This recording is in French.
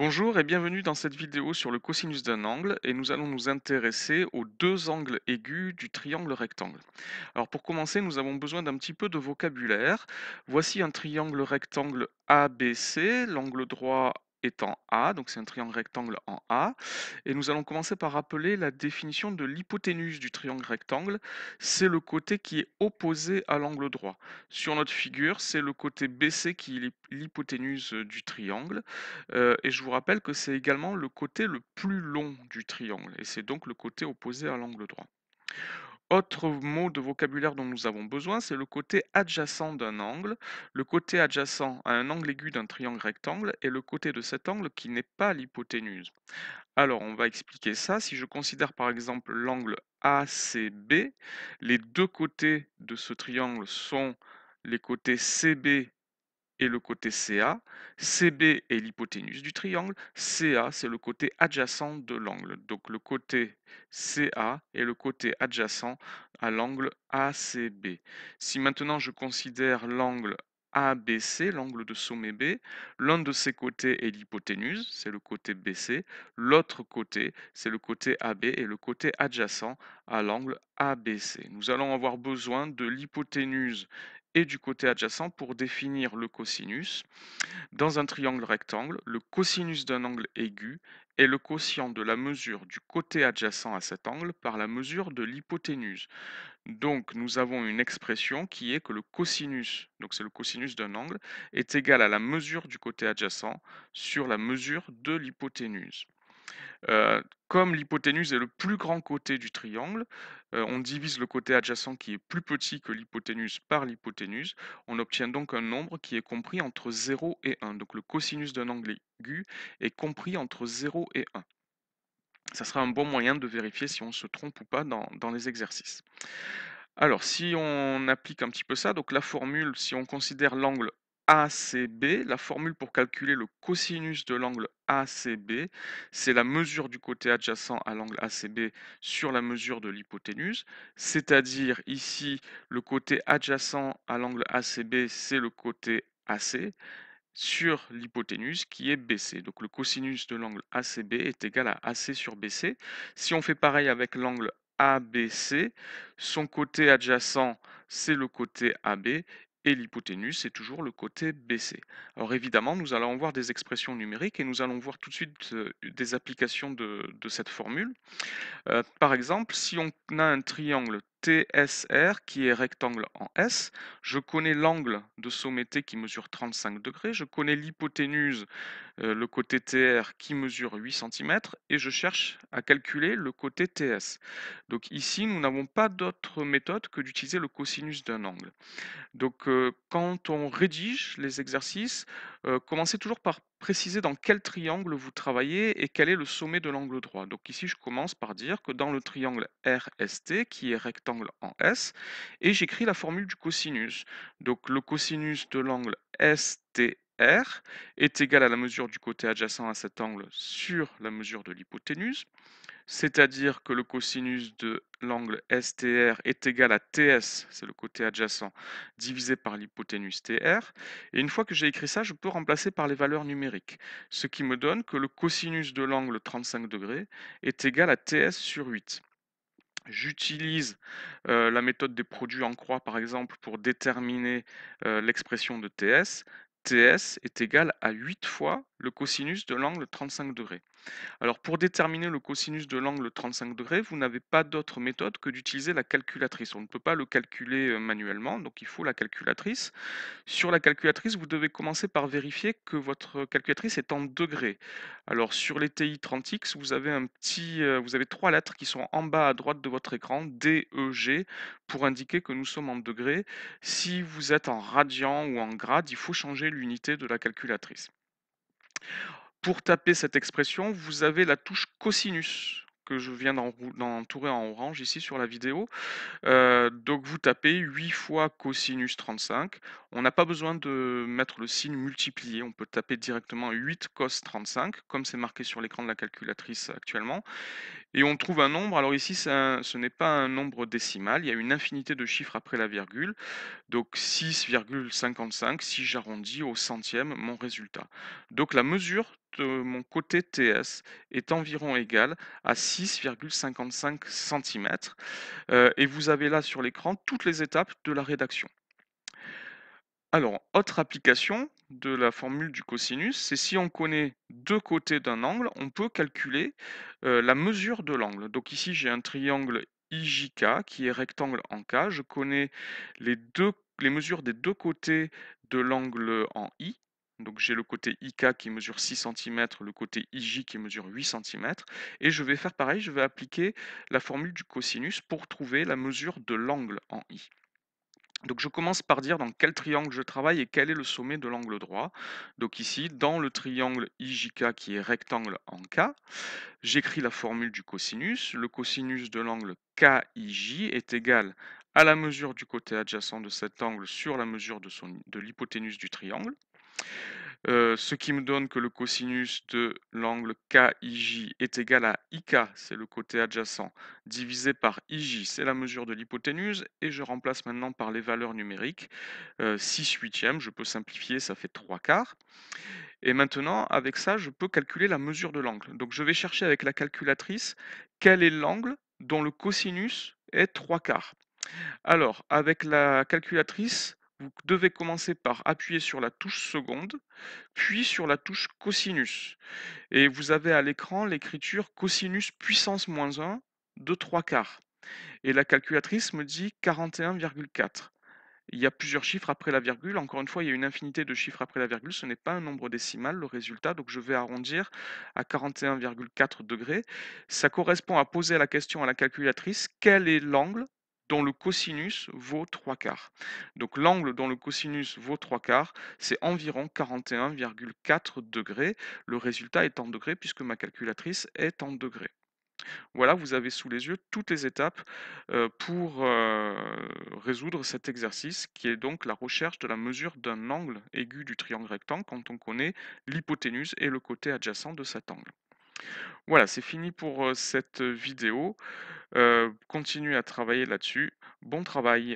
Bonjour et bienvenue dans cette vidéo sur le cosinus d'un angle et nous allons nous intéresser aux deux angles aigus du triangle rectangle. Alors pour commencer, nous avons besoin d'un petit peu de vocabulaire. Voici un triangle rectangle ABC, l'angle droit étant A, donc c'est un triangle rectangle en A. Et nous allons commencer par rappeler la définition de l'hypoténuse du triangle rectangle. C'est le côté qui est opposé à l'angle droit. Sur notre figure, c'est le côté BC qui est l'hypoténuse du triangle. Et je vous rappelle que c'est également le côté le plus long du triangle, et c'est donc le côté opposé à l'angle droit. Autre mot de vocabulaire dont nous avons besoin, c'est le côté adjacent d'un angle. Le côté adjacent à un angle aigu d'un triangle rectangle est le côté de cet angle qui n'est pas l'hypoténuse. Alors, on va expliquer ça. Si je considère par exemple l'angle ACB, les deux côtés de ce triangle sont les côtés CB et le côté CA. CB est l'hypoténuse du triangle, CA c'est le côté adjacent de l'angle. Donc le côté CA est le côté adjacent à l'angle ACB. Si maintenant je considère l'angle ABC, l'angle de sommet B, l'un de ses côtés est l'hypoténuse, c'est le côté BC, l'autre côté c'est le côté AB et le côté adjacent à l'angle ABC. Nous allons avoir besoin de l'hypoténuse et du côté adjacent pour définir le cosinus. Dans un triangle rectangle, le cosinus d'un angle aigu est le quotient de la mesure du côté adjacent à cet angle par la mesure de l'hypoténuse. Donc nous avons une expression qui est que le cosinus, donc c'est le cosinus d'un angle, est égal à la mesure du côté adjacent sur la mesure de l'hypoténuse. Comme l'hypoténuse est le plus grand côté du triangle, on divise le côté adjacent qui est plus petit que l'hypoténuse par l'hypoténuse. On obtient donc un nombre qui est compris entre 0 et 1. Donc le cosinus d'un angle aigu est compris entre 0 et 1. Ça sera un bon moyen de vérifier si on se trompe ou pas dans les exercices. Alors, si on applique un petit peu ça, donc la formule, si on considère l'angle ACB, la formule pour calculer le cosinus de l'angle ACB, c'est la mesure du côté adjacent à l'angle ACB sur la mesure de l'hypoténuse, c'est-à-dire ici, le côté adjacent à l'angle ACB, c'est le côté AC, sur l'hypoténuse qui est BC. Donc le cosinus de l'angle ACB est égal à AC sur BC. Si on fait pareil avec l'angle ABC, son côté adjacent, c'est le côté AB et l'hypoténuse, c'est toujours le côté BC. Alors évidemment, nous allons voir des expressions numériques et nous allons voir tout de suite des applications de cette formule. Par exemple, si on a un triangle TSR qui est rectangle en S, je connais l'angle de sommet T qui mesure 35 degrés, je connais l'hypoténuse, le côté TR qui mesure 8 centimètres, et je cherche à calculer le côté TS. Donc ici, nous n'avons pas d'autre méthode que d'utiliser le cosinus d'un angle. Donc, quand on rédige les exercices, commencez toujours par préciser dans quel triangle vous travaillez et quel est le sommet de l'angle droit. Donc ici, je commence par dire que dans le triangle RST, qui est rectangle en S, et j'écris la formule du cosinus. Donc le cosinus de l'angle STR est égal à la mesure du côté adjacent à cet angle sur la mesure de l'hypoténuse, c'est-à-dire que le cosinus de l'angle STR est égal à TS, c'est le côté adjacent, divisé par l'hypoténuse TR. Et une fois que j'ai écrit ça, je peux remplacer par les valeurs numériques, ce qui me donne que le cosinus de l'angle 35 degrés est égal à TS sur 8. J'utilise la méthode des produits en croix, par exemple, pour déterminer l'expression de TS. TS est égal à 8 fois le cosinus de l'angle 35 degrés. Alors pour déterminer le cosinus de l'angle 35 degrés, vous n'avez pas d'autre méthode que d'utiliser la calculatrice. On ne peut pas le calculer manuellement, donc il faut la calculatrice. Sur la calculatrice, vous devez commencer par vérifier que votre calculatrice est en degrés. Alors sur les TI 30X, vous avez trois lettres qui sont en bas à droite de votre écran, D, E, G, pour indiquer que nous sommes en degrés. Si vous êtes en radian ou en grade, il faut changer l'unité de la calculatrice. Pour taper cette expression, vous avez la touche cosinus que je viens d'entourer en orange ici sur la vidéo. Donc vous tapez 8 fois cosinus 35. On n'a pas besoin de mettre le signe multiplié, on peut taper directement 8 cos 35, comme c'est marqué sur l'écran de la calculatrice actuellement. Et on trouve un nombre, alors ici ce n'est pas un nombre décimal, il y a une infinité de chiffres après la virgule. Donc 6,55 si j'arrondis au centième mon résultat. Donc la mesure de mon côté TS est environ égal à 6,55 centimètres. Et vous avez là sur l'écran toutes les étapes de la rédaction. Alors, autre application de la formule du cosinus, c'est si on connaît deux côtés d'un angle, on peut calculer la mesure de l'angle. Donc ici, j'ai un triangle IJK qui est rectangle en K. Je connais les mesures des deux côtés de l'angle en I. Donc j'ai le côté IK qui mesure 6 centimètres, le côté IJ qui mesure 8 centimètres. Et je vais faire pareil, je vais appliquer la formule du cosinus pour trouver la mesure de l'angle en I. Donc je commence par dire dans quel triangle je travaille et quel est le sommet de l'angle droit. Donc ici, dans le triangle IJK qui est rectangle en K, j'écris la formule du cosinus. Le cosinus de l'angle KIJ est égal à la mesure du côté adjacent de cet angle sur la mesure de l'hypoténuse du triangle. Ce qui me donne que le cosinus de l'angle KIJ est égal à IK, c'est le côté adjacent, divisé par IJ, c'est la mesure de l'hypoténuse, et je remplace maintenant par les valeurs numériques. 6 huitièmes, je peux simplifier, ça fait 3 quarts. Et maintenant, avec ça, je peux calculer la mesure de l'angle. Donc je vais chercher avec la calculatrice quel est l'angle dont le cosinus est 3 quarts. Alors, avec la calculatrice, vous devez commencer par appuyer sur la touche seconde, puis sur la touche cosinus. Et vous avez à l'écran l'écriture cosinus puissance moins 1 de 3 quarts. Et la calculatrice me dit 41,4. Il y a plusieurs chiffres après la virgule. Encore une fois, il y a une infinité de chiffres après la virgule. Ce n'est pas un nombre décimal, le résultat. Donc, je vais arrondir à 41,4 degrés. Ça correspond à poser la question à la calculatrice, quel est l'angle dont le cosinus vaut 3 quarts? Donc, l'angle dont le cosinus vaut 3 quarts, c'est environ 41,4 degrés. Le résultat est en degrés puisque ma calculatrice est en degrés. Voilà, vous avez sous les yeux toutes les étapes pour résoudre cet exercice qui est donc la recherche de la mesure d'un angle aigu du triangle rectangle quand on connaît l'hypoténuse et le côté adjacent de cet angle. Voilà, c'est fini pour cette vidéo. Continuez à travailler là-dessus. Bon travail.